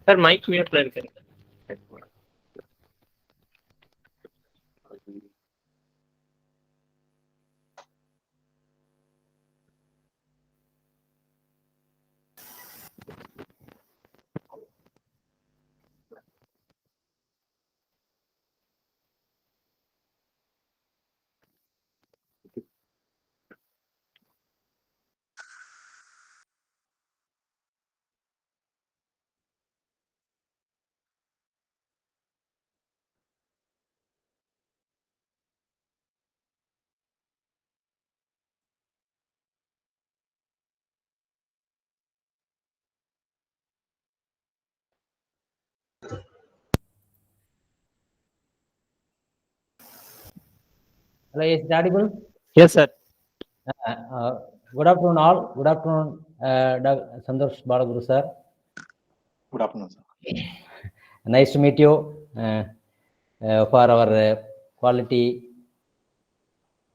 Sir, mic mute plan करें. Hello, is it audible? Yes, sir. Good afternoon, all. Good afternoon, Santosh Balaguru, sir. Good afternoon, sir. Nice to meet you for our quality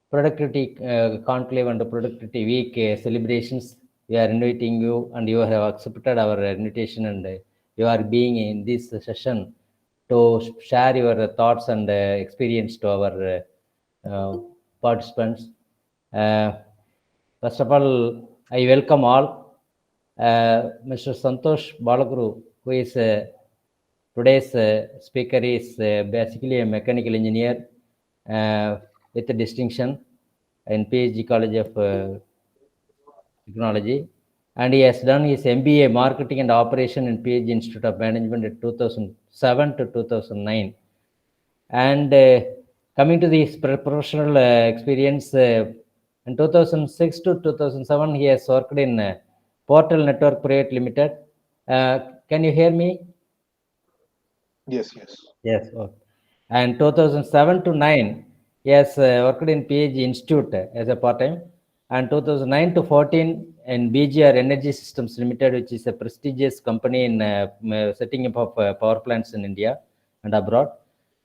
productivity conclave and productivity week celebrations. We are inviting you, and you have accepted our invitation, and you are being in this session to share your thoughts and experience to our participants. First of all, I welcome all. Mr. Santosh Balaguru, who is today's speaker, is basically a mechanical engineer with a distinction in PhD College of Technology, and he has done his MBA Marketing and Operation in PhD Institute of Management in 2007 to 2009. And coming to this professional experience, in 2006 to 2007, he has worked in Portal Network Private Limited. Can you hear me? Yes, yes. Yes. Okay. And 2007 to 9, he has worked in PhD Institute as a part-time. And 2009 to 14 in BGR Energy Systems Limited, which is a prestigious company in setting up of power plants in India and abroad.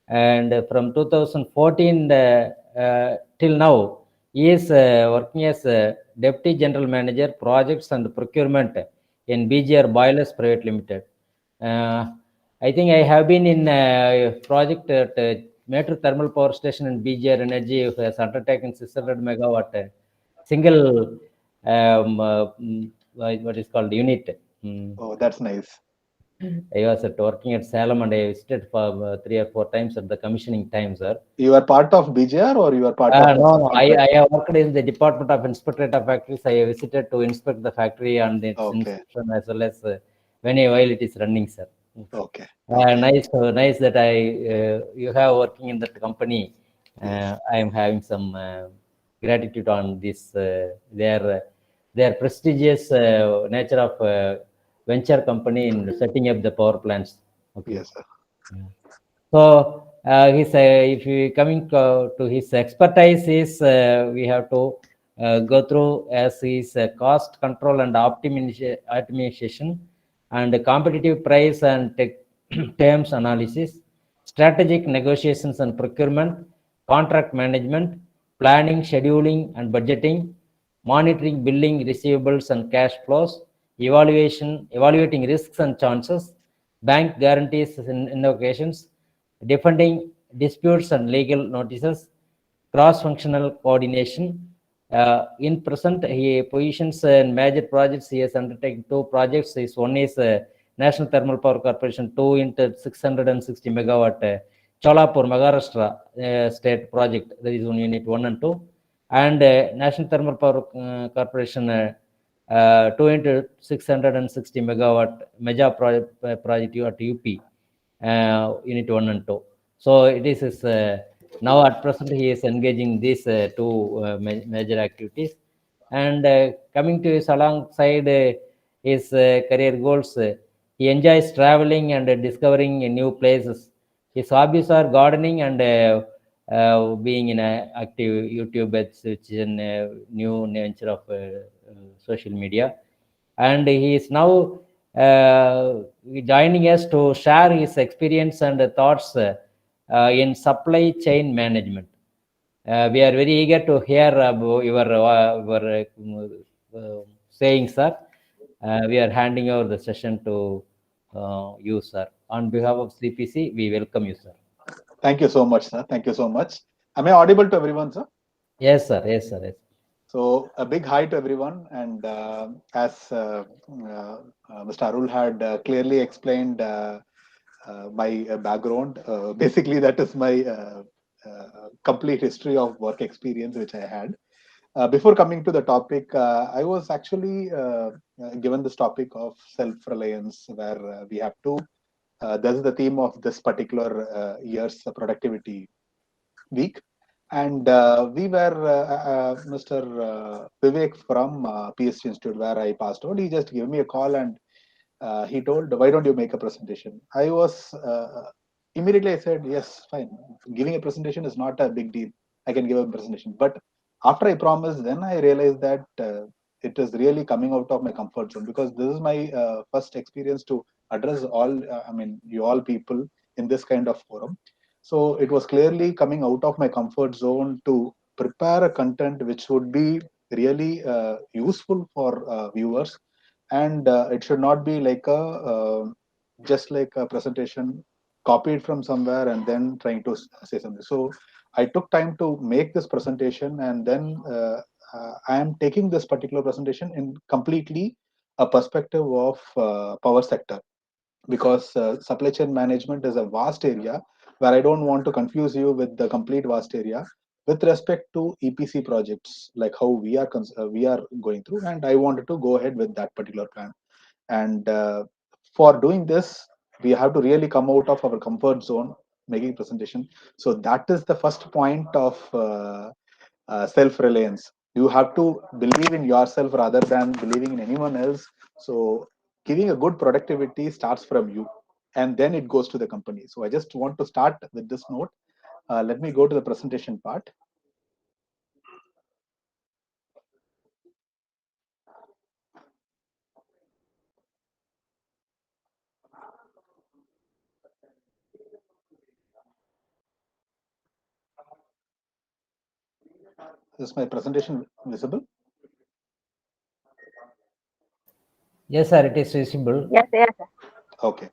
And from 2014 till now, he is working as Deputy General Manager, Projects and Procurement in BGR Boilers Private Limited. I think I have been in a project at Metro Thermal Power Station in BGR Energy, who has undertaken 600 megawatt single what is called unit. Oh, that's nice. I was working at Salem, and I visited for 3 or 4 times at the commissioning time, sir. You are part of BJR or you are part of? No. I have worked in the Department of Inspectorate of Factories. I visited to inspect the factory and its inspection, as well as while it is running, sir. Okay. Nice that you have working in that company. Yes. I am having some gratitude on this their prestigious nature of venture company in setting up the power plants. Okay. Yes, sir. So his if you coming to his expertise is we have to go through as his cost control and optimization and competitive price and terms analysis, strategic negotiations and procurement, contract management, planning, scheduling and budgeting, monitoring billing, receivables and cash flows, evaluating risks and chances, bank guarantees and invocations, defending disputes and legal notices, cross-functional coordination. In present, he positions in major projects. He has undertaken 2 projects. One is National Thermal Power Corporation 2 into 660 megawatt Cholapur, Maharashtra state project. That is on unit 1 and 2. And National Thermal Power Corporation 2 into 660 megawatt Meja project at UP. Unit 1 and 2. So it is his, now at present he is engaging these 2 major activities. And coming to his alongside his career goals, he enjoys traveling and discovering new places. His hobbies are gardening and being in a active YouTube, which is a new nature of social media. And he is now joining us to share his experience and thoughts in supply chain management. We are very eager to hear about your saying, sir. We are handing over the session to you, sir. On behalf of CPC, we welcome you, sir. Thank you so much, sir. Thank you so much. Am I audible to everyone, sir? Yes, sir. Yes, sir. Yes. So a big hi to everyone. And as Mr. Arul had clearly explained my background, basically that is my complete history of work experience which I had. Before coming to the topic, I was actually given this topic of self-reliance, where we have to. This is the theme of this particular year's productivity week, and we were Mr. Vivek from PSG Institute, where I passed out. He just gave me a call and he told, "Why don't you make a presentation?" I was immediately I said, "Yes, fine. Giving a presentation is not a big deal. I can give a presentation." But after I promised, then I realized that it is really coming out of my comfort zone, because this is my first experience to address all. I mean, you all people in this kind of forum. So it was clearly coming out of my comfort zone to prepare a content which would be really useful for viewers, and it should not be like a just like a presentation copied from somewhere and then trying to say something. So I took time to make this presentation, and then I am taking this particular presentation in completely a perspective of power sector, because supply chain management is a vast area where I don't want to confuse you with the complete vast area with respect to EPC projects, like how we are going through, and I wanted to go ahead with that particular plan. And for doing this, we have to really come out of our comfort zone making presentation. So that is the first point of self-reliance. You have to believe in yourself rather than believing in anyone else. So giving a good productivity starts from you, and then it goes to the company. So I just want to start with this note. Let me go to the presentation part. Is my presentation visible? Yes, sir. It is visible. Yes, yes, sir. Okay.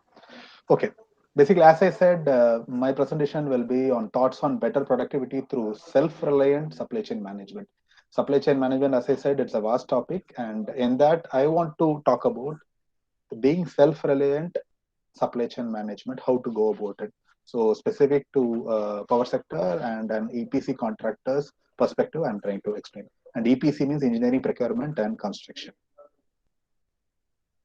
Okay. Basically, as I said, my presentation will be on thoughts on better productivity through self-reliant supply chain management. Supply chain management, as I said, it's a vast topic, and in that, I want to talk about being self-reliant supply chain management, how to go about it. So, specific to power sector and an EPC contractor's perspective, I'm trying to explain. And EPC means engineering, procurement, and construction.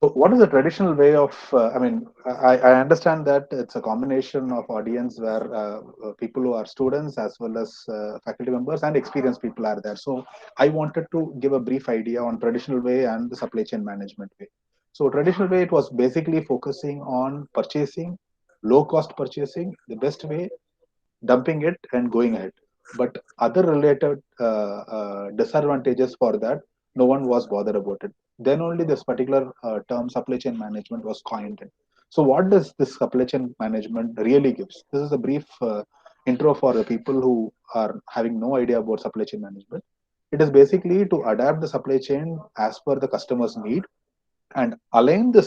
So what is the traditional way of, I mean, I understand that it's a combination of audience where people who are students as well as faculty members and experienced people are there. So I wanted to give a brief idea on traditional way and the supply chain management way. So traditional way, it was basically focusing on purchasing, low cost purchasing, the best way, dumping it and going ahead. But other related disadvantages for that, no one was bothered about it. Then only this particular term supply chain management was coined in. So what does this supply chain management really gives? This is a brief intro for the people who are having no idea about supply chain management. It is basically to adapt the supply chain as per the customer's need and align the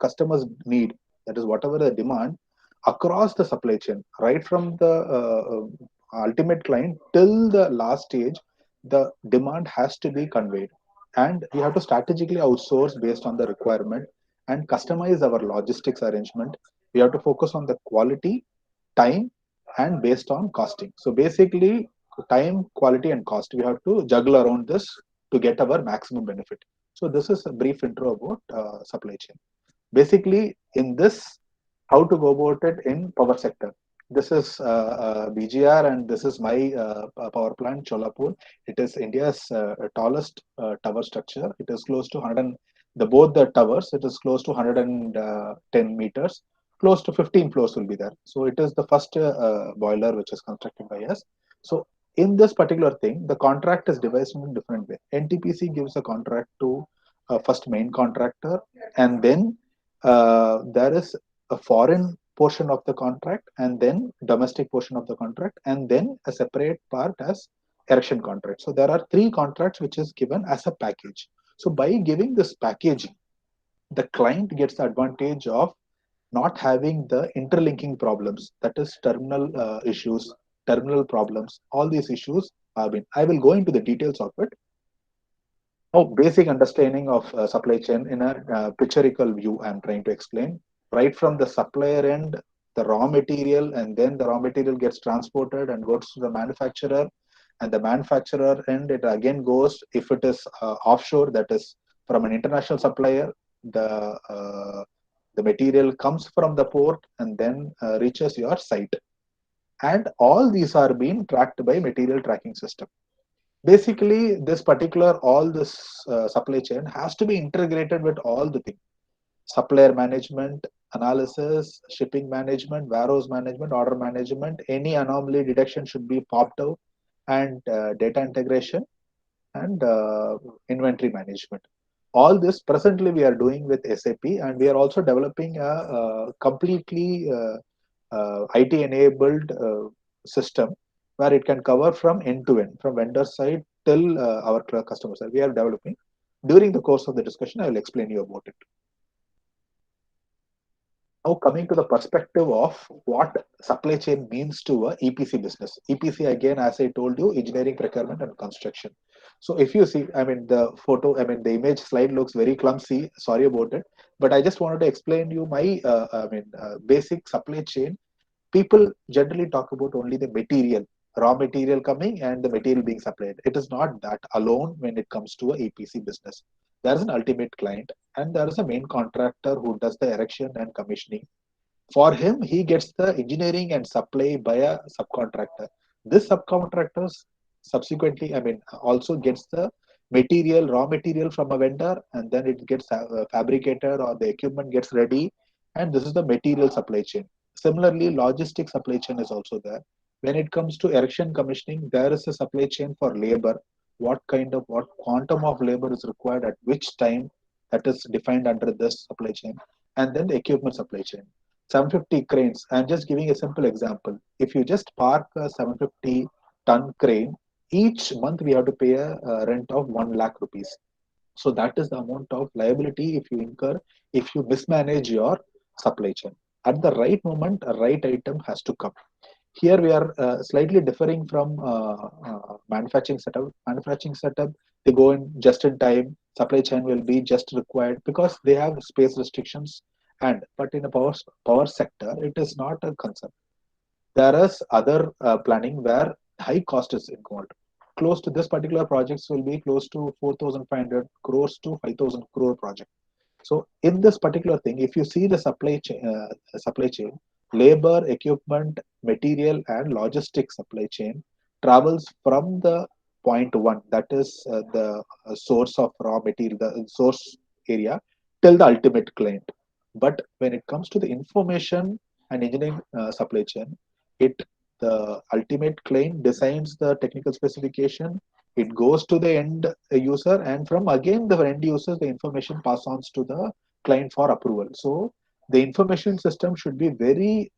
customer's need, that is whatever the demand, across the supply chain, right from the ultimate client till the last stage. The demand has to be conveyed, and we have to strategically outsource based on the requirement and customize our logistics arrangement. We have to focus on the quality, time, and based on costing. So basically, time, quality, and cost, we have to juggle around this to get our maximum benefit. So this is a brief intro about supply chain. Basically, in this, how to go about it in power sector. This is BGR, and this is my power plant, Cholapur. It is India's tallest tower structure. It is close to 100. The both the towers, it is close to 110 meters. Close to 15 floors will be there. So it is the first boiler which is constructed by us. So in this particular thing, the contract is divided in a different way. NTPC gives a contract to first main contractor, and then there is a foreign portion of the contract, and then domestic portion of the contract, and then a separate part as erection contract. So there are three contracts which is given as a package. So by giving this packaging, the client gets the advantage of not having the interlinking problems, that is terminal issues, terminal problems, all these issues have been. I will go into the details of it. Now, basic understanding of supply chain in a pictorial view, I'm trying to explain. Right from the supplier end, the raw material, and then the raw material gets transported and goes to the manufacturer. And the manufacturer end, it again goes, if it is offshore, that is from an international supplier, the uh, the material comes from the port and then reaches your site. And all these are being tracked by material tracking system. Basically, this particular all this supply chain has to be integrated with all the things: supplier management, analysis, shipping management, warehouse management, order management. Any anomaly detection should be popped out, and data integration and inventory management. All this presently we are doing with SAP, and we are also developing a completely IT enabled system where it can cover from end to end, from vendor side till our customer side. We are developing. During the course of the discussion, I will explain you about it. Now, coming to the perspective of what supply chain means to a EPC business. EPC, again, as I told you, engineering, procurement, and construction. So if you see, I mean, the photo, I mean, the image slide looks very clumsy. Sorry about it, but I just wanted to explain you my, basic supply chain. People generally talk about only the material, raw material coming and the material being supplied. It is not that alone when it comes to a EPC business. There is an ultimate client and there is a main contractor who does the erection and commissioning. For him, he gets the engineering and supply by a subcontractor. This subcontractor subsequently, I mean, also gets the material, raw material from a vendor, and then it gets fabricated or the equipment gets ready, and this is the material supply chain. Similarly, logistic supply chain is also there. When it comes to erection commissioning, there is a supply chain for labor. What quantum of labor is required at which time, that is defined under this supply chain, and then the equipment supply chain. 750 cranes. I'm just giving a simple example. If you just park a 750-ton crane, each month we have to pay a rent of 1 lakh rupees. So that is the amount of liability if you incur, if you mismanage your supply chain. At the right moment, a right item has to come. Here we are slightly differing from manufacturing setup. Manufacturing setup, they go in just in time. Supply chain will be just required because they have space restrictions. And but in a power sector, it is not a concern. There is other planning where high cost is involved. Close to this particular projects will be close to 4,500 crores to 5,000 crore project. So in this particular thing, if you see the supply chain, labor, equipment, material, and logistics supply chain travels from the point one, that is the source of raw material, the source area, till the ultimate client. But when it comes to the information and engineering supply chain, it the ultimate client designs the technical specification. It goes to the end user, and from again the end users, the information pass on to the client for approval. So the information system should be very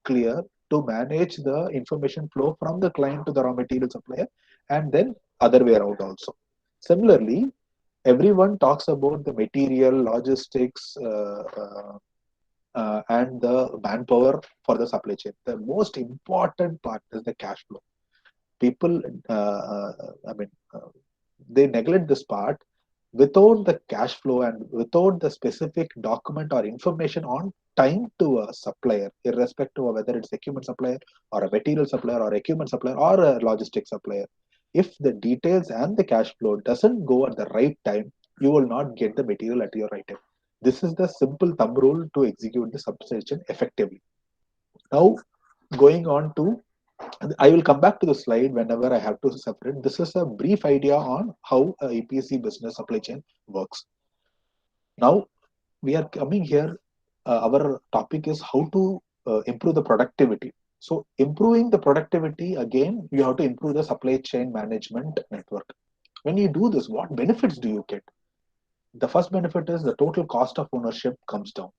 clear to manage the information flow from the client to the raw material supplier, and then other way around also. Similarly, everyone talks about the material, logistics, and the manpower for the supply chain. The most important part is the cash flow. People, I mean, they neglect this part. Without the cash flow and without the specific document or information on time to a supplier, irrespective of whether it's equipment supplier or a material supplier or equipment supplier or a logistics supplier, if the details and the cash flow doesn't go at the right time, you will not get the material at your right time. This is the simple thumb rule to execute the substation effectively. Now, going on to, I will come back to the slide whenever I have to separate. This is a brief idea on how a EPC business supply chain works. Now, we are coming here. Our topic is how to improve the productivity. So, improving the productivity, again, you have to improve the supply chain management network. When you do this, what benefits do you get? The first benefit is the total cost of ownership comes down,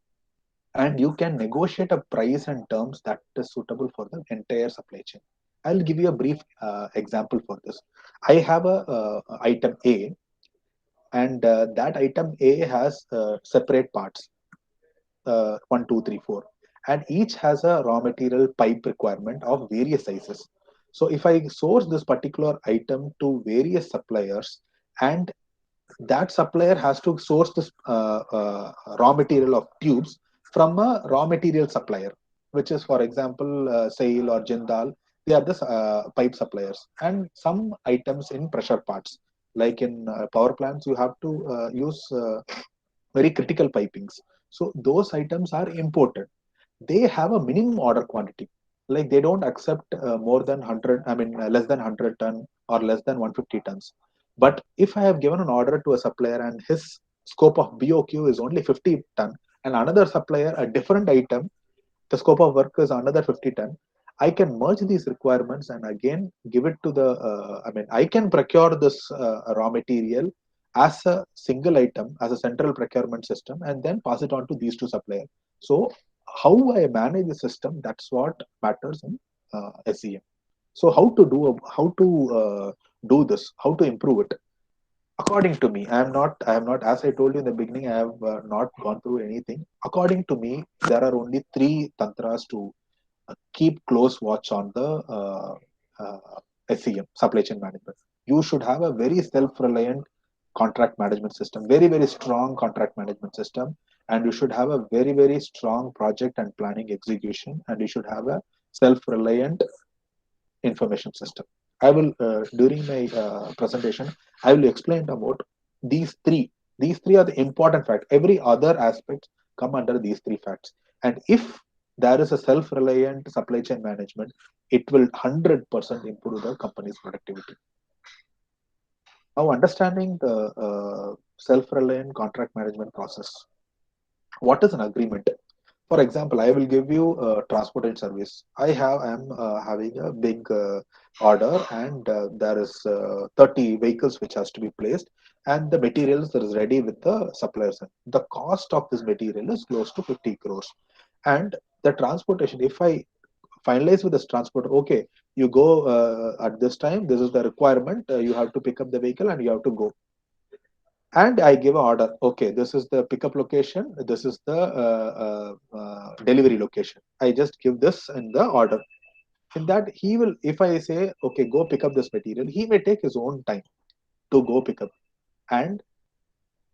and you can negotiate a price and terms that is suitable for the entire supply chain. I'll give you a brief example for this. I have a item A, and that item A has separate parts. 1, 2, 3, 4, and each has a raw material pipe requirement of various sizes. So if I source this particular item to various suppliers, and that supplier has to source this raw material of tubes from a raw material supplier, which is, for example, Sail or Jindal. They are the pipe suppliers, and some items in pressure parts, like in power plants, you have to use very critical pipings. So those items are imported. They have a minimum order quantity. Like they don't accept more than 100, less than 100 ton or less than 150 tons. But if I have given an order to a supplier and his scope of BOQ is only 50 ton, and another supplier, a different item, the scope of work is another 50 ton, I can merge these requirements and again give it to the I can procure this raw material as a single item, as a central procurement system, and then pass it on to these two suppliers. So how I manage the system, that's what matters in SEM. So how to do this, how to improve it? According to me, I am not, as I told you in the beginning, I have not gone through anything. According to me, there are only three tantras to keep close watch on the SCM, supply chain management. You should have a very self-reliant contract management system, very very strong contract management system, and you should have a very very strong project and planning execution, and you should have a self-reliant information system. I will, during my presentation, I will explain about these three. These three are the important facts. Every other aspect come under these three facts. And if there is a self-reliant supply chain management, it will 100% improve the company's productivity. Now, understanding the self-reliant contract management process. What is an agreement? For example, I will give you a transportation service. I am having a big order, and there is 30 vehicles which has to be placed, and the materials that is ready with the suppliers. The cost of this material is close to 50 crores, and the transportation. If I finalize with this transport, okay, you go at this time. This is the requirement. You have to pick up the vehicle and you have to go, and I give an order. Okay, this is the pickup location. This is the delivery location. I just give this in the order. In that, he will. If I say, okay, go pick up this material, he may take his own time to go pick up. And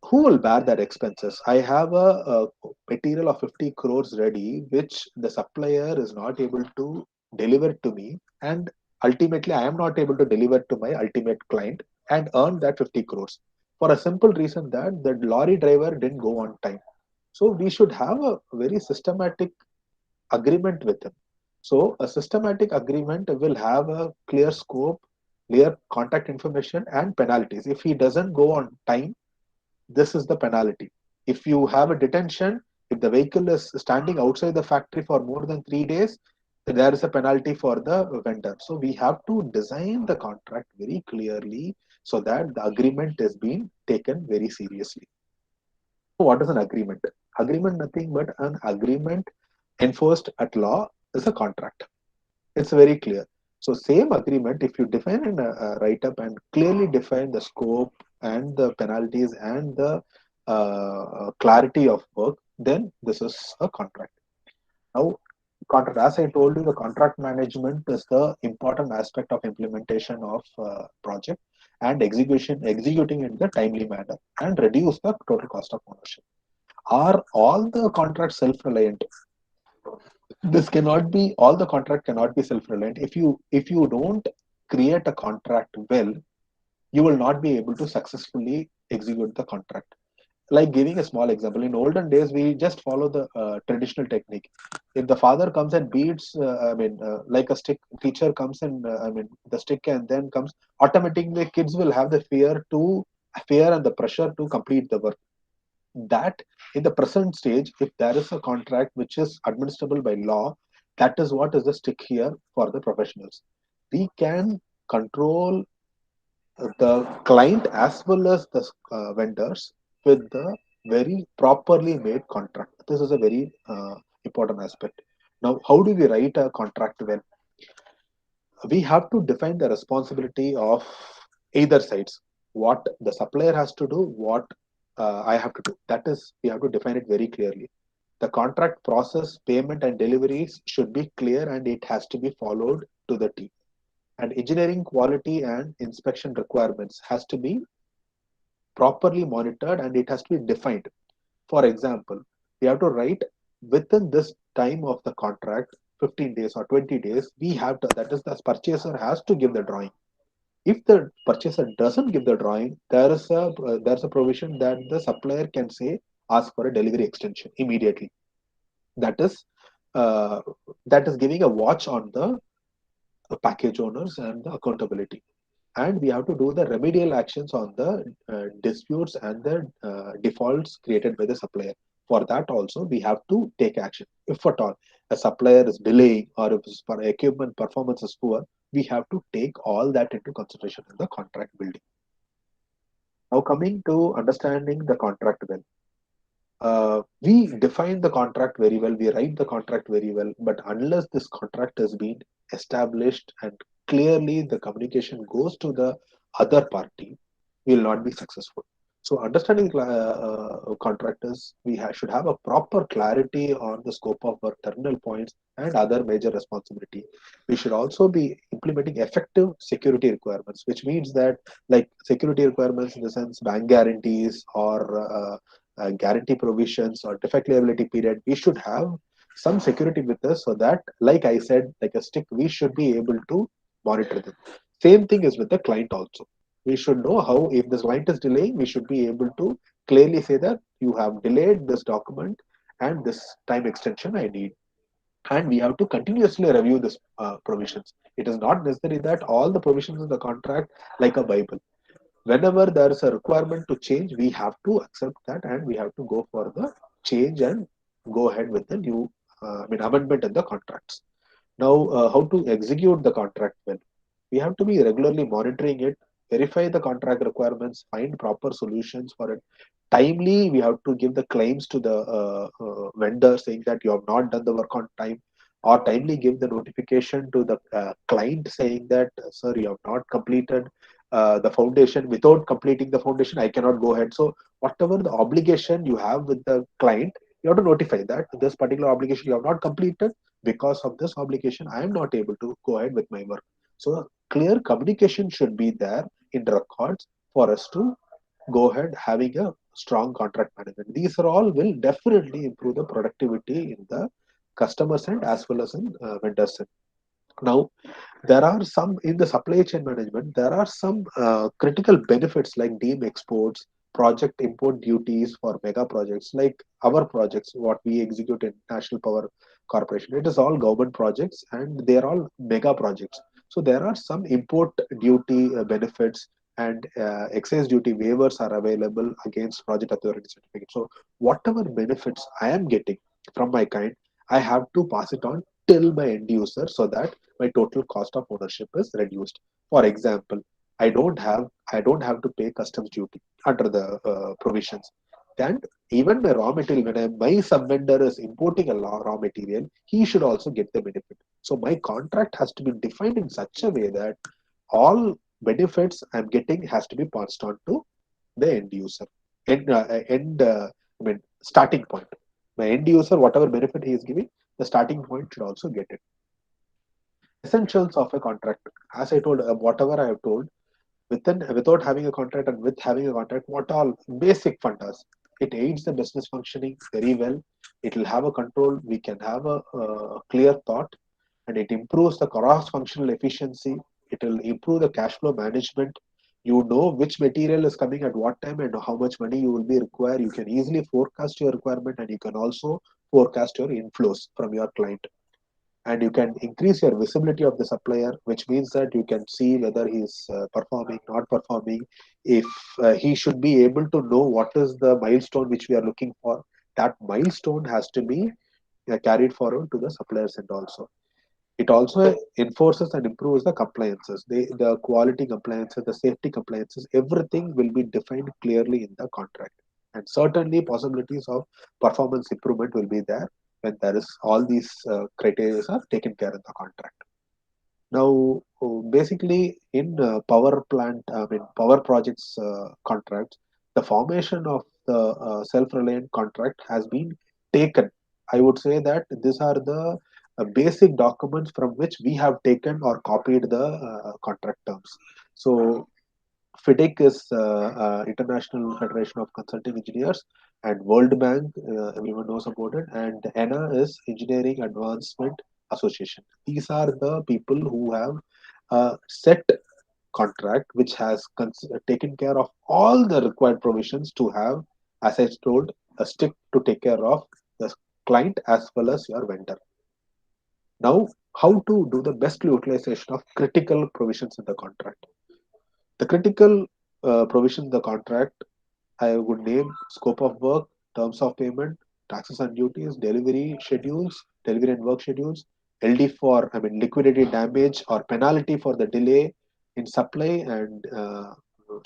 who will bear that expenses? I have a material of 50 crores ready, which the supplier is not able to deliver to me, and ultimately I am not able to deliver to my ultimate client and earn that 50 crores for a simple reason that the lorry driver didn't go on time. So we should have a very systematic agreement with him. So a systematic agreement will have a clear scope, clear contact information, and penalties. If he doesn't go on time, this is the penalty. If you have a detention, if the vehicle is standing outside the factory for more than 3 days, there is a penalty for the vendor. So we have to design the contract very clearly so that the agreement is being taken very seriously. So what is an agreement? Agreement, nothing but an agreement enforced at law is a contract. It's very clear. So same agreement, if you define in a write-up and clearly define the scope and the penalties and the clarity of work, then this is a contract. Now, contract, as I told you, the contract management is the important aspect of implementation of project and executing in the timely manner and reduce the total cost of ownership. Are all the contracts self-reliant? This cannot be, all the contract cannot be self-reliant. If you don't create a contract well, you will not be able to successfully execute the contract. Like giving a small example, in olden days we just follow the traditional technique. If the father comes and beats, like a stick, teacher comes and the stick and then comes, automatically kids will have the fear and the pressure to complete the work. That in the present stage, if there is a contract which is administrable by law, that is what is the stick here for the professionals. We can control the client as well as the vendors with the very properly made contract. This is a very important aspect. Now, how do we write a contract? When we have to define the responsibility of either sides, what the supplier has to do, what I have to do. That is, we have to define it very clearly. The contract process, payment, and deliveries should be clear and it has to be followed to the T. And engineering quality and inspection requirements has to be properly monitored and it has to be defined. For example, we have to write within this time of the contract, 15 days or 20 days, we have to, that is, the purchaser has to give the drawing. If the purchaser doesn't give the drawing, there's a provision that the supplier can say ask for a delivery extension immediately. That is uh, that is giving a watch on the package owners and the accountability. And we have to do the remedial actions on the disputes and the defaults created by the supplier. For that also we have to take action. If at all a supplier is delaying or if his equipment performance is poor, we have to take all that into consideration in the contract building. Now coming to understanding the contract well. We define the contract very well, we write the contract very well, but unless this contract has been established and clearly the communication goes to the other party, we will not be successful. So, understanding contractors, should have a proper clarity on the scope of work, terminal points, and other major responsibility. We should also be implementing effective security requirements, which means that, like security requirements in the sense bank guarantees or guarantee provisions or defect liability period, we should have some security with us so that, like I said, like a stick, we should be able to monitor them. Same thing is with the client also. We should know how, if this client is delaying, we should be able to clearly say that you have delayed this document and this time extension I need. And we have to continuously review this provisions. It is not necessary that all the provisions in the contract like a Bible. Whenever there is a requirement to change, we have to accept that and we have to go for the change and go ahead with the new amendment in the contracts. Now, how to execute the contract well? We have to be regularly monitoring it, verify the contract requirements, find proper solutions for it. Timely, we have to give the claims to the vendor saying that you have not done the work on time, or timely give the notification to the client saying that, sir, you have not completed the foundation. Without completing the foundation, I cannot go ahead. So, whatever the obligation you have with the client, you have to notify that this particular obligation you have not completed. Because of this obligation, I am not able to go ahead with my work. So clear communication should be there in records for us to go ahead having a strong contract management. These are all will definitely improve the productivity in the customers end as well as in vendors end. Now, there are some in the supply chain management, there are some critical benefits like deem exports, project import duties for mega projects like our projects, what we execute in National Power Corporation. It is all government projects and they are all mega projects. So there are some import duty benefits and excise duty waivers are available against project authority certificate. So whatever benefits I am getting from my kind, I have to pass it on till my end user so that my total cost of ownership is reduced. For example, I don't have to pay customs duty under the provisions. And even my raw material, when my sub vendor is importing a raw material, he should also get the benefit. So my contract has to be defined in such a way that all benefits I'm getting has to be passed on to the end user. Starting point. My end user, whatever benefit he is giving, the starting point should also get it. Essentials of a contract. As I told, whatever I have told, without having a contract and with having a contract, what all basic fundas. It aids the business functioning very well. It will have a control. We can have a clear thought, and it improves the cross-functional efficiency. It will improve the cash flow management. You know which material is coming at what time and how much money you will be required. You can easily forecast your requirement, and you can also forecast your inflows from your client, and you can increase your visibility of the supplier, which means that you can see whether he is performing, not performing. If he should be able to know what is the milestone which we are looking for, that milestone has to be carried forward to the suppliers. And also it also enforces and improves the compliances, the quality compliances, the safety compliances, everything will be defined clearly in the contract. And certainly possibilities of performance improvement will be there when there is all these criteria are taken care in the contract. Now, basically in power projects contracts, the formation of the self-reliant contract has been taken I would say that these are the basic documents from which we have taken or copied the contract terms. So FIDIC is International Federation of Consulting Engineers, and World Bank, everyone knows about it, and ENA is Engineering Advancement Association. These are the people who have set contract which has taken care of all the required provisions to have, as I told, a stick to take care of the client as well as your vendor. Now, how to do the best utilization of critical provisions in the contract? The critical provision in the contract, I would name scope of work, terms of payment, taxes and duties, delivery schedules, delivery and work schedules, LD for, I mean, liquidated damage or penalty for the delay in supply and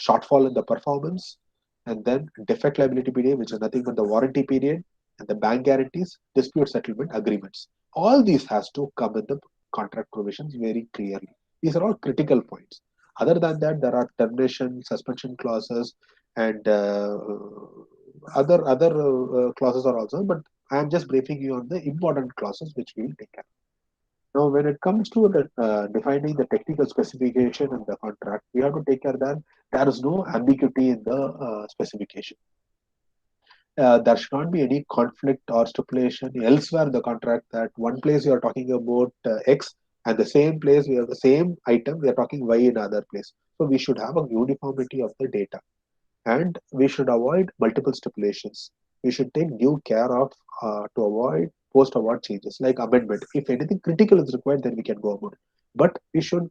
shortfall in the performance, and then defect liability period, which is nothing but the warranty period, and the bank guarantees, dispute settlement agreements. All these has to come in the contract provisions very clearly. These are all critical points. Other than that, there are termination, suspension clauses, and other clauses are also. But I am just briefing you on the important clauses which we will take care. Now, when it comes to defining the technical specification in the contract, we have to take care that there is no ambiguity in the specification. There should not be any conflict or stipulation elsewhere in the contract that one place you are talking about X, and the same place we have the same item we are talking Y in other place. So we should have a uniformity of the data, and we should avoid multiple stipulations. We should take due care of to avoid post award changes like amendment. If anything critical is required, then we can go about it. But we should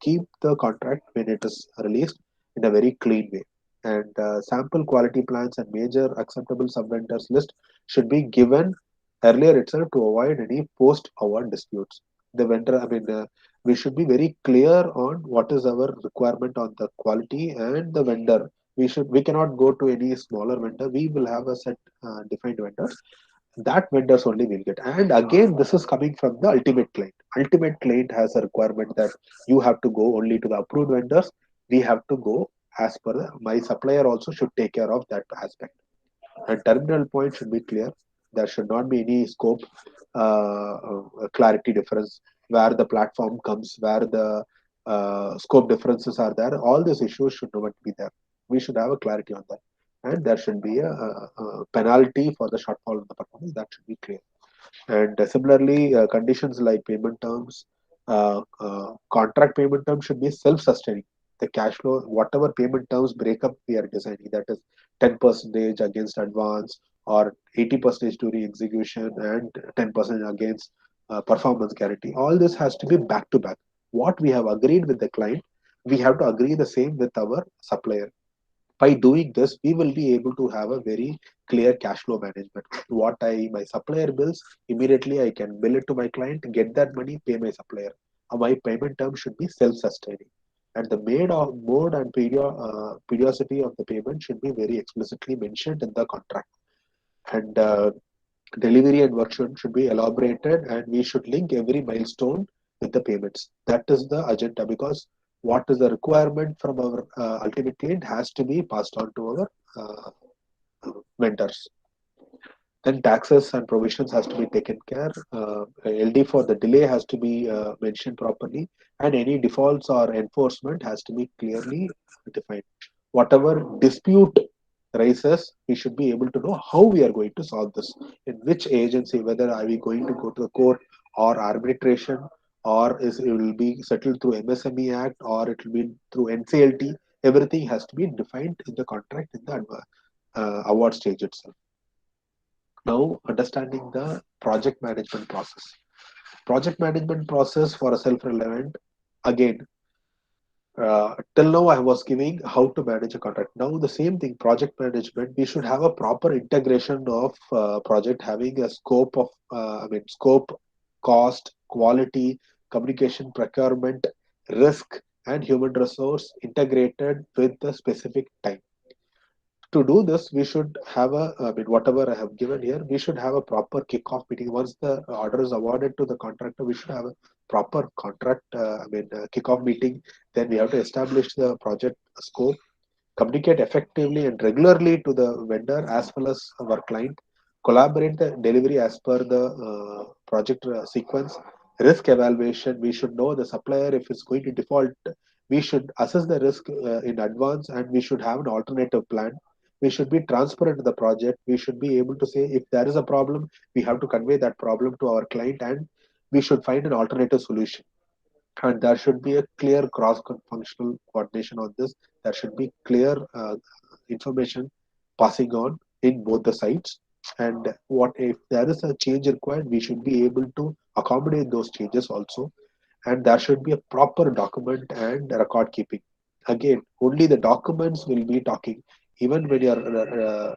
keep the contract when it is released in a very clean way. And sample quality plans and major acceptable subvendors list should be given earlier itself to avoid any post-award disputes. The vendor, we should be very clear on what is our requirement on the quality and the vendor. We cannot go to any smaller vendor. We will have a set defined vendors that vendors only will get. And again, this is coming from the ultimate client. Ultimate client has a requirement that you have to go only to the approved vendors. We have to go as per my supplier also should take care of that aspect. And terminal point should be clear. There should not be any scope clarity difference where the platform comes, where the scope differences are there. All these issues should not be there. We should have a clarity on that, and there should be a penalty for the shortfall in the performance. That should be clear. And similarly, conditions like payment terms, contract payment terms should be self-sustaining. The cash flow, whatever payment terms breakup we are designing, that is 10% against advance or 80% during execution and 10% against performance guarantee. All this has to be back to back. What we have agreed with the client, we have to agree the same with our supplier. By doing this, we will be able to have a very clear cash flow management. What my supplier bills, immediately I can bill it to my client, get that money, pay my supplier. My payment term should be self-sustaining, and the mode and periodicity of the payment should be very explicitly mentioned in the contract. And delivery and work should be elaborated, and we should link every milestone with the payments. That is the agenda, because what is the requirement from our ultimate client has to be passed on to our vendors. Then taxes and provisions has to be taken care. LD for the delay has to be mentioned properly, and any defaults or enforcement has to be clearly defined. Whatever dispute rises, we should be able to know how we are going to solve this. In which agency, whether are we going to go to the court or arbitration, or it will be settled through MSME Act, or it will be through NCLT. Everything has to be defined in the contract in the award stage itself. Now, understanding the project management process. Project management process for a self-relevant, again, till now I was giving how to manage a contract. Now the same thing, project management, we should have a proper integration of project, having a scope of, scope, cost, quality, communication, procurement, risk, and human resource integrated with the specific time. To do this, we should have whatever I have given here, we should have a proper kickoff meeting. Once the order is awarded to the contractor, we should have a proper kickoff meeting. Then we have to establish the project scope, communicate effectively and regularly to the vendor as well as our client, collaborate the delivery as per the project sequence. Risk evaluation, we should know the supplier if it's going to default. We should assess the risk in advance, and we should have an alternative plan. We should be transparent to the project. We should be able to say if there is a problem, we have to convey that problem to our client, and we should find an alternative solution. And there should be a clear cross-functional coordination on this. There should be clear information passing on in both the sides. And what if there is a change required, we should be able to accommodate those changes also. And there should be a proper document and record keeping. Again, only the documents will be talking. Even when you're,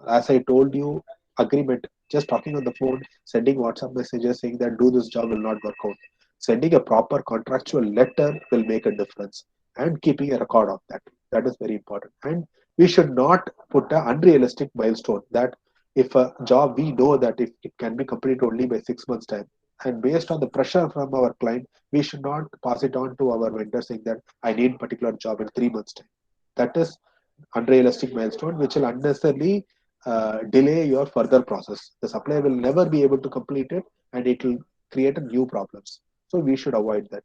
as I told you, agreement, just talking on the phone, sending WhatsApp messages saying that do this job will not work out. Sending a proper contractual letter will make a difference, and keeping a record of that. That is very important. And we should not put an unrealistic milestone that if a job we know that if it can be completed only by 6 months' time, and based on the pressure from our client, we should not pass it on to our vendor saying that I need particular job in 3 months' time. That is unrealistic milestone, which will unnecessarily delay your further process. The supplier will never be able to complete it, and it will create a new problems. So we should avoid that.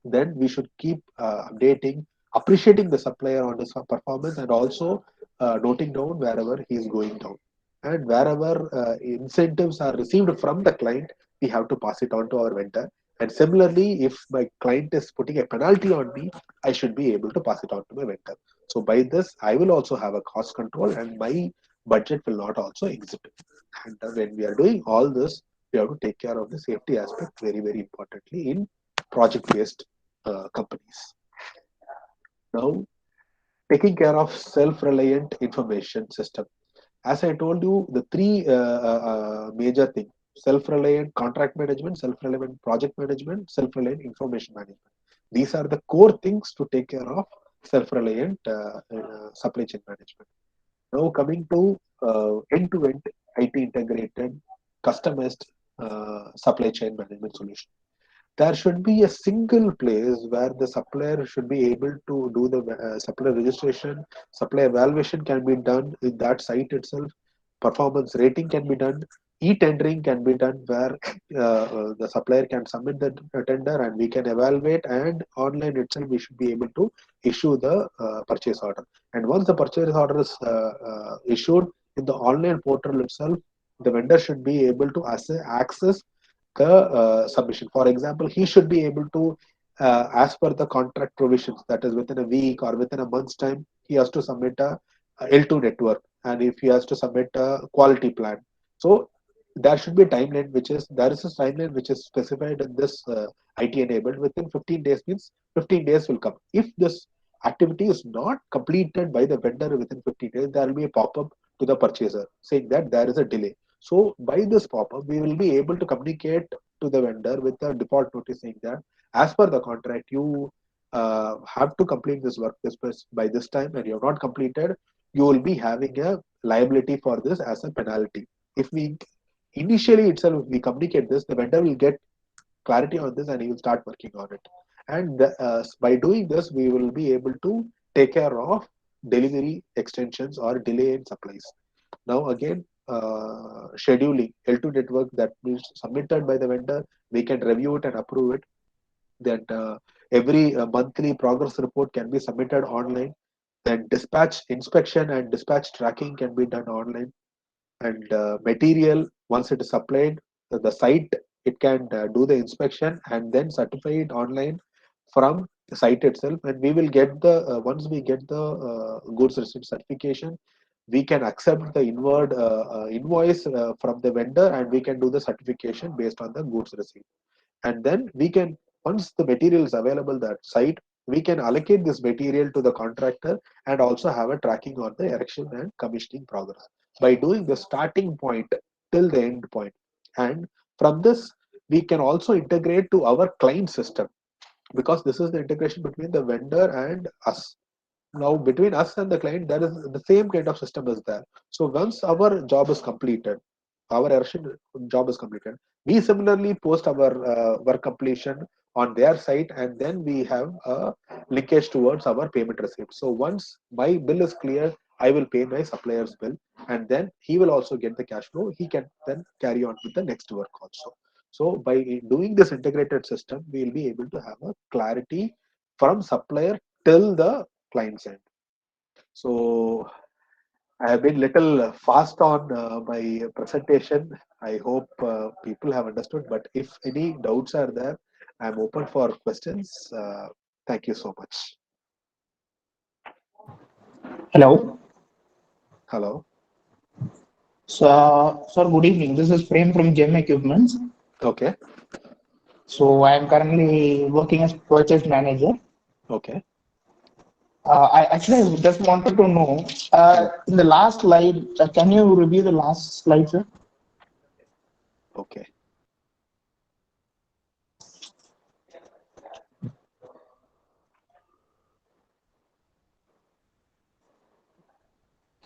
Then we should keep updating, appreciating the supplier on his performance, and also noting down wherever he is going down. And wherever incentives are received from the client, we have to pass it on to our vendor. And similarly, if my client is putting a penalty on me, I should be able to pass it on to my vendor. So by this, I will also have a cost control, and my budget will not also exit. And when we are doing all this, we have to take care of the safety aspect very, very importantly in project-based companies. Now, taking care of self-reliant information system. As I told you, the three major things: self-reliant contract management, self-reliant project management, self-reliant information management. These are the core things to take care of self-reliant supply chain management. Now, coming to end-to-end IT integrated, customized supply chain management solution, there should be a single place where the supplier should be able to do the supplier registration. Supply evaluation can be done in that site itself. Performance rating can be done. E-tendering can be done where the supplier can submit the tender and we can evaluate, and online itself we should be able to issue the purchase order. And once the purchase order is issued in the online portal itself, the vendor should be able to access the submission. For example, he should be able to, as per the contract provisions, that is within a week or within a month's time, he has to submit a L2 network, and if he has to submit a quality plan. So there should be a timeline there is a timeline which is specified in this IT enabled. Within 15 days means 15 days will come. If this activity is not completed by the vendor within 15 days, there will be a pop-up to the purchaser saying that there is a delay. So by this pop-up, we will be able to communicate to the vendor with a default notice saying that as per the contract, you have to complete this work by this time, and you have not completed, you will be having a liability for this as a penalty. If we initially itself we communicate this, the vendor will get clarity on this and he will start working on it. And by doing this, we will be able to take care of delivery extensions or delay in supplies. Now again, scheduling L2 network that is submitted by the vendor, we can review it and approve it. Then every monthly progress report can be submitted online. Then dispatch inspection and dispatch tracking can be done online. And material, once it is supplied, the site, it can do the inspection and then certify it online from the site itself. And we will get the once we get the goods receipt certification, we can accept the inward invoice from the vendor, and we can do the certification based on the goods receipt. And then we can, once the material is available that site, we can allocate this material to the contractor and also have a tracking on the erection and commissioning progress by doing the starting point till the end point. And from this, we can also integrate to our client system, because this is the integration between the vendor and us. Now between us and the client, there is the same kind of system is there. So once our job is completed, our erection job is completed, we similarly post our work completion on their site, and then we have a linkage towards our payment receipt. So once my bill is clear, I will pay my supplier's bill, and then he will also get the cash flow. He can then carry on with the next work also. So by doing this integrated system, we will be able to have a clarity from supplier till the client's end. So I have been little fast on my presentation. I hope people have understood. But if any doubts are there, I'm open for questions. Thank you so much. Hello. Hello. So, sir, good evening. This is Prem from Gem Equipments. Okay. So, I am currently working as purchase manager. Okay. I actually just wanted to know in the last slide, can you review the last slide, sir? Okay.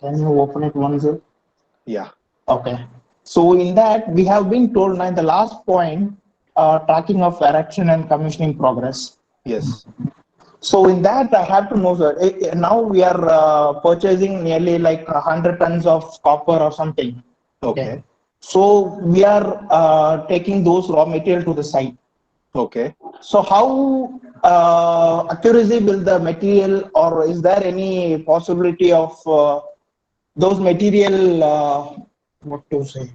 Can you open it once, sir? Yeah. Okay. So, in that, we have been told now in the last point, tracking of erection and commissioning progress. Yes. So in that, I have to know, sir. Now we are purchasing nearly like 100 tons of copper or something. Okay. So we are taking those raw material to the site. Okay. So how accuracy will the material, or is there any possibility of those material, what to say,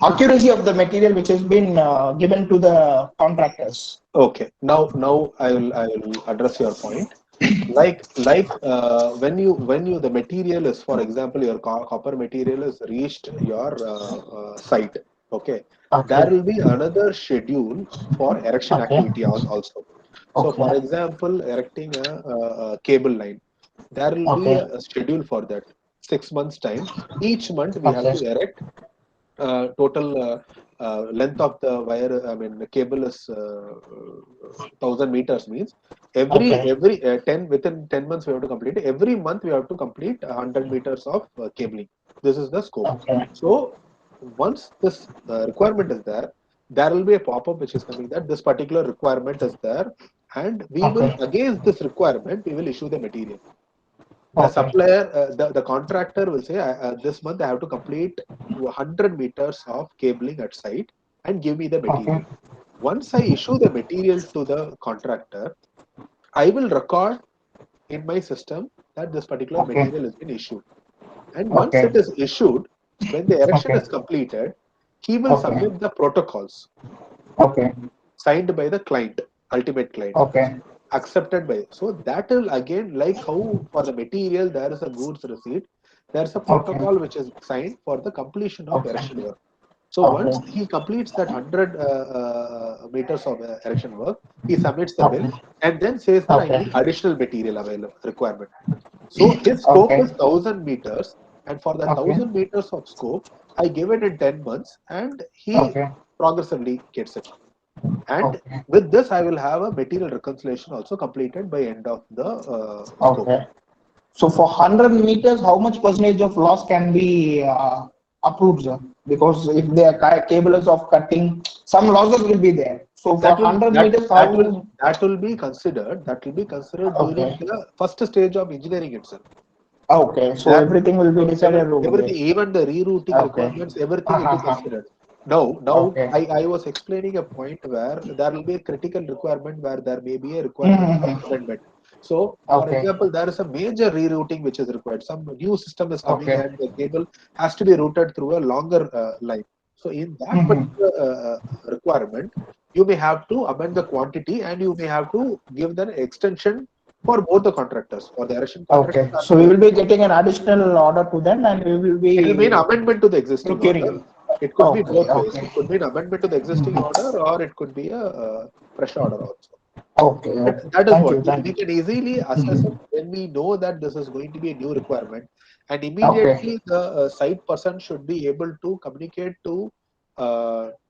accuracy of the material which has been given to the contractors? Okay. Now I will address your point. When you the material is, for example, your copper material is reached your site. Okay. There Okay. will be another schedule for erection Okay. activity also. So, for Okay. example, erecting a cable line, there will be Okay. a schedule for that. 6 months time. Each month we have to Okay. erect total length of the wire. I mean, the cable is 1,000 meters. Means Okay. every 10 within 10 months we have to complete it. Every month we have to complete 100 meters of cabling. This is the scope. Okay. So once this requirement is there, there will be a pop-up which is coming that this particular requirement is there, and we will, Okay. against this requirement, we will issue the material. The Okay. supplier, the contractor will say, this month I have to complete 100 meters of cabling at site and give me the material. Okay. Once I issue the material to the contractor, I will record in my system that this particular Okay. material has been issued. And once Okay. it is issued, when the erection Okay. is completed, he will Okay. submit the protocols Okay. signed by the client, ultimate client, Okay. accepted by. So that will again, like how for the material there is a goods receipt, there's a Okay. protocol which is signed for the completion of Okay. erection work. So once Okay. he completes that 100 meters of erection work, he submits the bill Okay. and then says that I Okay. need additional material available requirement. So his scope Okay. is 1,000 meters, and for that Okay. 1,000 meters of scope, I give it in 10 months, and he Okay. progressively gets it. And Okay. with this, I will have a material reconciliation also completed by end of the scope. Okay. So for 100 meters, how much percentage of loss can be approved, sir? Because if they are capable of cutting, some losses will be there. So for That will 100 that meters, that will how? that will be considered. That will be considered during Okay. the first stage of engineering itself. Okay. So That everything will be so decided over there. everything, even the rerouting Okay. requirements, everything will be Uh-huh. considered. Now Okay. I was explaining a point where there will be a critical requirement where there may be a requirement for Mm-hmm. amendment. So, for Okay. example, there is a major rerouting which is required. Some new system is coming Okay. and the cable has to be routed through a longer line. So, in that Mm-hmm. particular requirement, you may have to amend the quantity and you may have to give the extension for both the contractors, for the erection contractor Okay. and So for we the will be getting an additional order to them, and we will it will be an be amendment to the existing order. procuring. It could be Okay. both ways. Okay. It could be an amendment to the existing order, or it could be a fresh order also. Okay. But Okay. that is Thank what you. Thank we you. can easily assess Mhm. it when we know that this is going to be a new requirement, and Okay. immediately the site person should be able to communicate to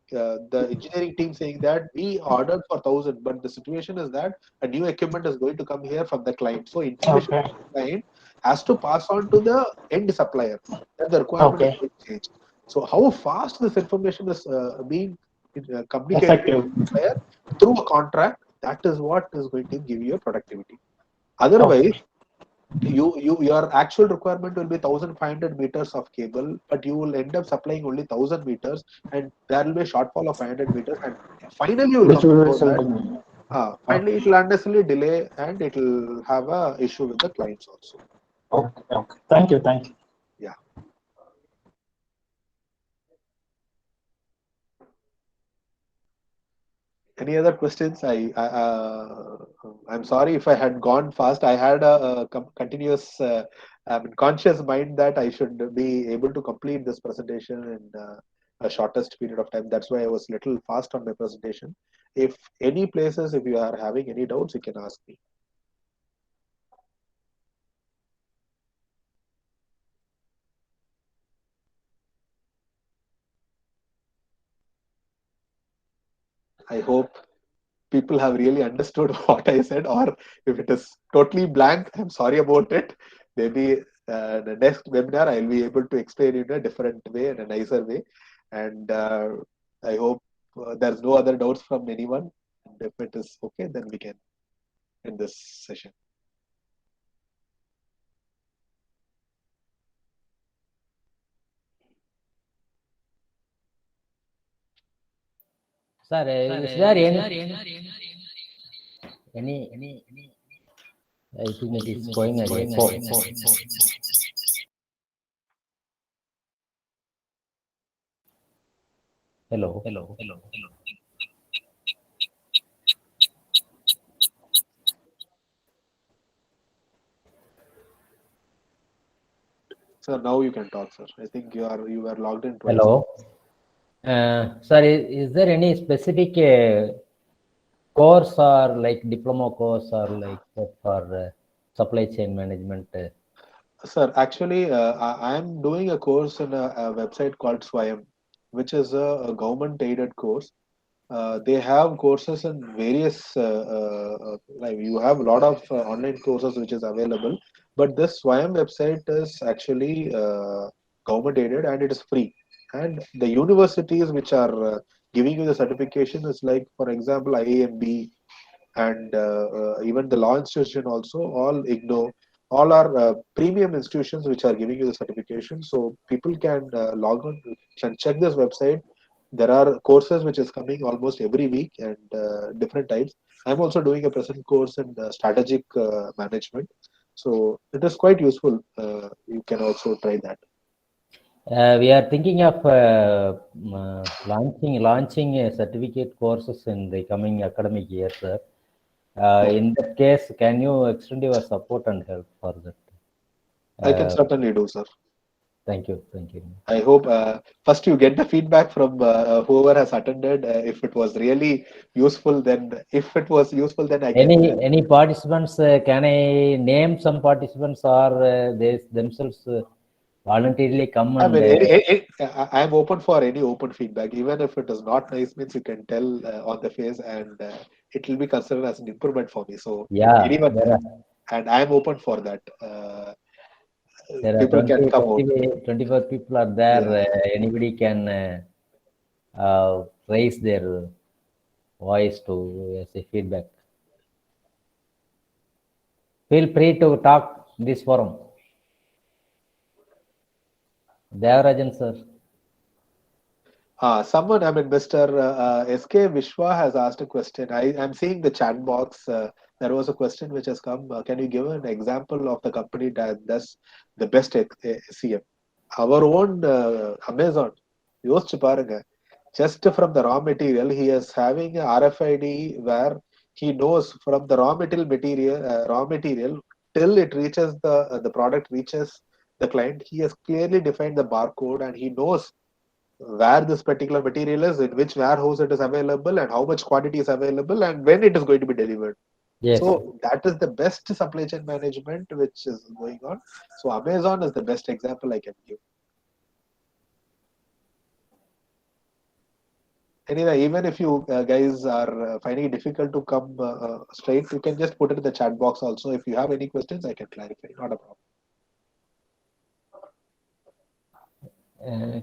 the engineering team saying that we ordered for 1,000, but the situation is that a new equipment is going to come here from the client. So information Okay. from the client has to pass on to the end supplier that the requirement is Okay. going to change. So how fast this information is being communicated to Effective. the supplier through a contract, that is what is going to give you a productivity. Okay. Otherwise, your actual requirement will be 1,500 meters of cable, but you will end up supplying only 1,000 meters, and there will be a shortfall of 500 meters, and finally you will Which come to will know result that in. finally it will unnecessarily delay, and it will have a issue with the clients also. Okay. Okay. Thank you. Thank you. Yeah. Any other questions? I'm sorry if I had gone fast. I had a continuous, conscious mind that I should be able to complete this presentation in a shortest period of time. That's why I was little fast on my presentation. If any places, if you are having any doubts, you can ask me. I hope people have really understood what I said, or if it is totally blank, I'm sorry about it. Maybe the next webinar I'll be able to explain in a different way and a nicer way. And I hope there's no other doubts from anyone. And if it is okay, then we can end this session. Sir, is there any I think it is going again. Hello. So now you can talk, sir. I think you were logged in twice. Hello. Sir, is there any specific course or like diploma course or like for supply chain management? Sir, actually, I am doing a course in a website called Swayam, which is a government-aided course. They have courses in various, like you have a lot of online courses which is available, but this Swayam website is actually government-aided and it is free. And the universities which are giving you the certification is like, for example, IAMB and even the law institution also, all IGNO, all are premium institutions which are giving you the certification. So people can log on, can check this website. There are courses which is coming almost every week and different types. I'm also doing a present course in strategic management. So it is quite useful. You can also try that. We are thinking of launching a certificate courses in the coming academic year, sir. In that case, can you extend your support and help for that? I can certainly do, sir. Thank you. I hope first you get the feedback from whoever has attended. If it was really useful, then I can. Any participants? Can I name some participants, or they themselves voluntarily come I and? mean, I'm open for any open feedback, even if it is not nice. Means you can tell on the face, and it will be considered as an improvement for me. So Yeah, anyone, there and I'm open for that. are People can 20, come out. 24 people are there. Yeah. Anybody can raise their voice to say feedback. Feel free to talk this forum. Devarajan sir. Someone, I mean, Mr. SK Vishwa has asked a question. I'm seeing the chat box. There was a question which has come. Can you give an example of the company that does the best SCM? Our own Amazon, யோசிச்சு பாருங்க. Just from the raw material, he is having a RFID where he knows from the raw material till it reaches the product reaches the client. He has clearly defined the barcode and he knows where this particular material is, in which warehouse it is available, and how much quantity is available, and when it is going to be delivered. Yes. So that is the best supply chain management which is going on. So Amazon is the best example I can give. Anyway, even if you guys are finding it difficult to come straight, you can just put it in the chat box also. If you have any questions, I can clarify. Not a problem.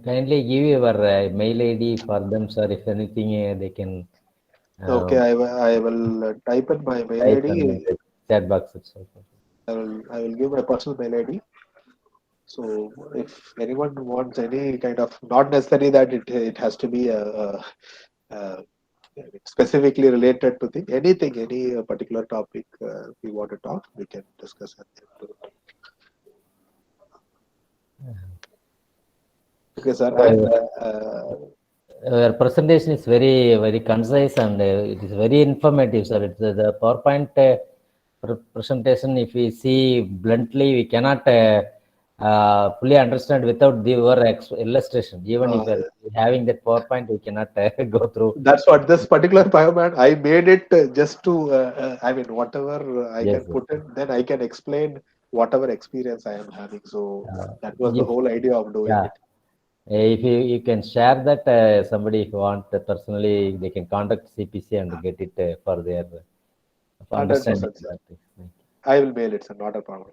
Kindly give your mail ID for them, sir. If anything, they can. Okay, I will type in my mail Type ID. in the chat box itself. I will give my personal mail ID. So if anyone wants any kind of, not necessarily that it has to be a specifically related to anything, any particular topic we want to talk, we can discuss at that too. Okay, sir. And Your presentation is very concise and it is very informative, sir. It's the PowerPoint presentation. If we see bluntly, we cannot fully understand without your illustration. Even if we are having that PowerPoint, we cannot go through. That's what this particular bioman, I made it just to, I mean, whatever I Yes, can put in, then I can explain whatever experience I am having. So that was the if- whole idea of doing yeah. it. If you can share that, somebody if you want personally, they can contact CPC and get it for their for 100%, understanding. sir. That. I will mail it, sir. Not a problem.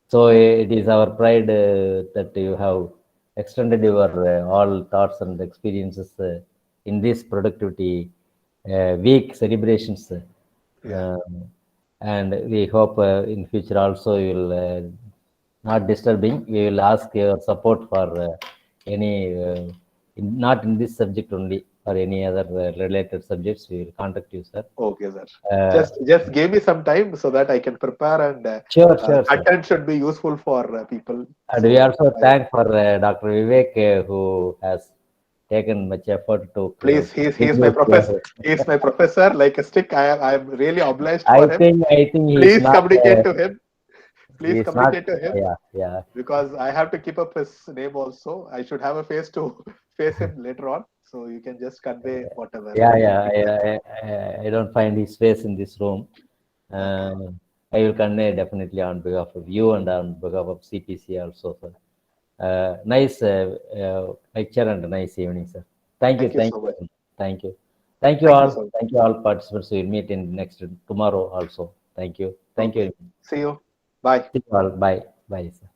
So it is our pride that you have extended your all thoughts and experiences in this productivity week celebrations. Yeah. And we hope in future also you will not disturbing. We will ask your support for any, not in this subject only, or any other related subjects. We will contact you, sir. Okay, sir. Just give me some time so that I can prepare, and Sure, sir. content should be useful for people. And So we also thank for Dr. Vivek who has taken much effort to. please, he's my professor. He's my professor, like a stick. I'm really obliged for him. I think he's Please not. communicate to him. Please He's communicate not, to him. yeah. Because I have to keep up his name also. I should have a face to face him later on. So you can just convey whatever. I don't find his face in this room. I will convey definitely on behalf of you and on behalf of CPC also, sir. Nice lecture and nice evening, sir. Thank you so much. Thank you all. Thank you all participants. We'll meet in next tomorrow also. Thank you. Thank you. See you. Bye. See you all. Bye, sir.